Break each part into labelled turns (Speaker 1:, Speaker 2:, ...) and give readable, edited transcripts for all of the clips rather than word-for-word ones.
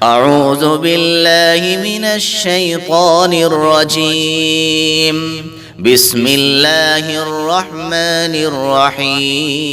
Speaker 1: أعوذ بالله من الشيطان الرجيم. بسم الله الرحمن الرحيم.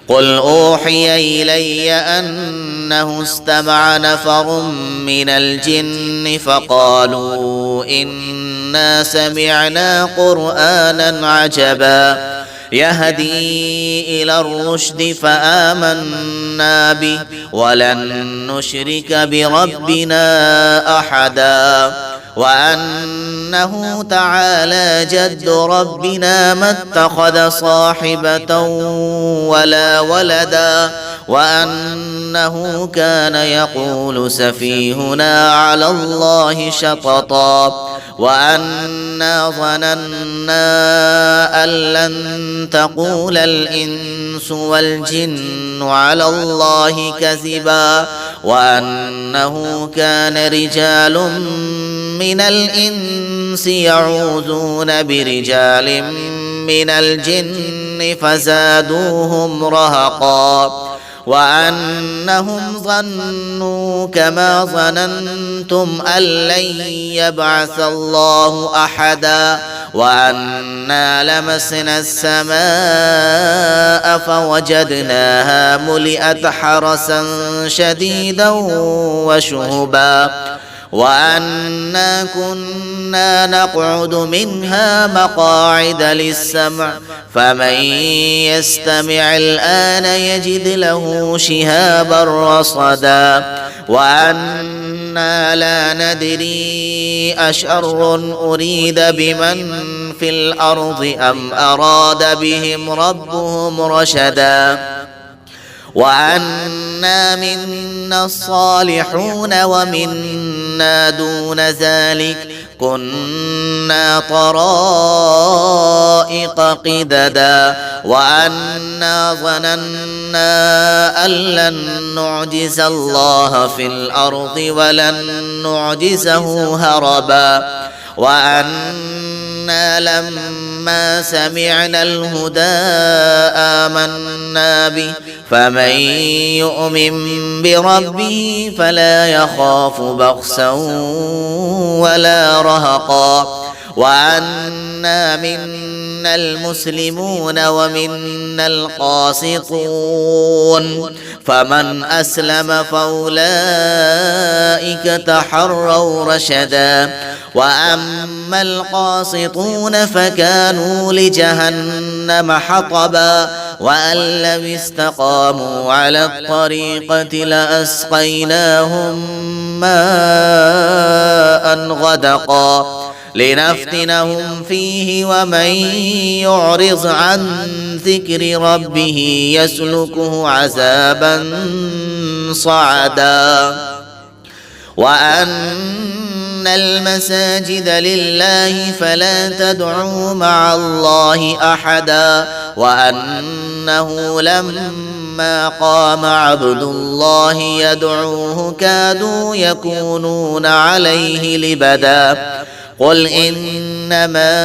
Speaker 1: قل أوحي إلي أنه استمع نفر من الجن فقالوا إنا سمعنا قرآنا عجبا يهدي إلى الرشد فآمنا به ولن نشرك بربنا أحدا وأنه تعالى جد ربنا ما اتخذ صاحبة ولا ولدا وأنه كان يقول سفيهنا على الله شططا وأنا ظننا أن لن تقول الإنس والجن على الله كذبا وأنه كان رجال من الإنس يعوذون برجال من الجن فزادوهم رهقا وأنهم ظنوا كما ظننتم أن لن يبعث الله أحدا وأنا لمسنا السماء فوجدناها ملئت حرسا شديدا وشهبا وأنا كنا نقعد منها مقاعد للسمع فمن يستمع الآن يجد له شهابا رصدا وأنا لا ندري أشر أريد بمن في الأرض أم أراد بهم ربهم رشدا وأنا منا الصالحون ومنا دون ذلك كنا طرائق قددا وأنا ظننا أن لن نعجز الله في الأرض ولن نعجزه هربا وأنا لما سمعنا الهدى آمنا به فمن يؤمن بربه فلا يخاف بخسا ولا رهقا وأنا منا المسلمون ومنا القاسطون فمن أسلم فأولئك تحروا رشدا وأما القاسطون فكانوا لجهنم حطبا وأن لم استقاموا على الطريقة لأسقيناهم ماء غدقا لنفتنهم فيه ومن يعرض عن ذكر ربه يسلكه عذابا صعدا وأن المساجد لله فلا تدعوا مع الله أحدا وأنه لما قام عبد الله يدعوه كادوا يكونون عليه لبدا قل إنما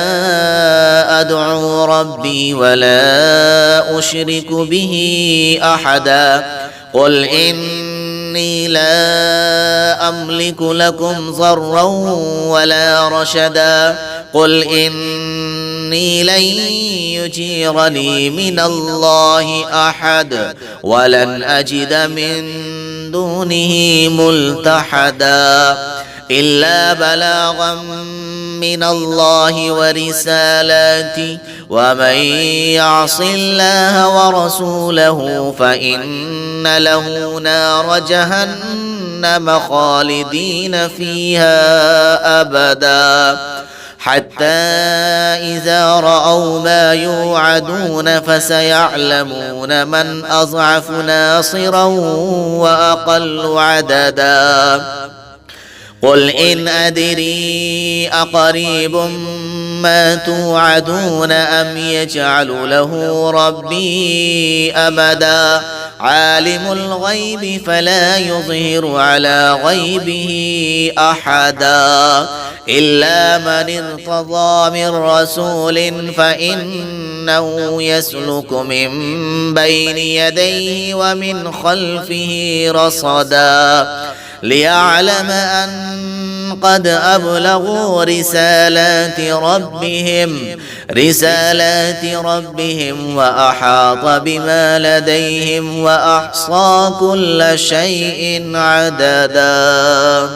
Speaker 1: أدعو ربي ولا أشرك به أحدا قل إني لا أملك لكم ضرا ولا رشدا قل إني لن يجيرني من الله أحد ولن أجد من دونه ملتحدا إلا بلاغا من الله ورسالاته ومن يعص الله ورسوله فإن له نار جهنم خالدين فيها أبدا حتى إذا رأوا ما يوعدون فسيعلمون من أضعف ناصرا وأقل عددا قل إن أدري أقريب ما توعدون أم يجعل له ربي أمدا عالم الغيب فلا يظهر على غيبه أحدا إلا من ارتضى من رسول فإن إنه يسلك من بين يديه ومن خلفه رصدا ليعلم أن قد أبلغوا رسالات ربهم وأحاط بما لديهم وأحصى كل شيء عددا.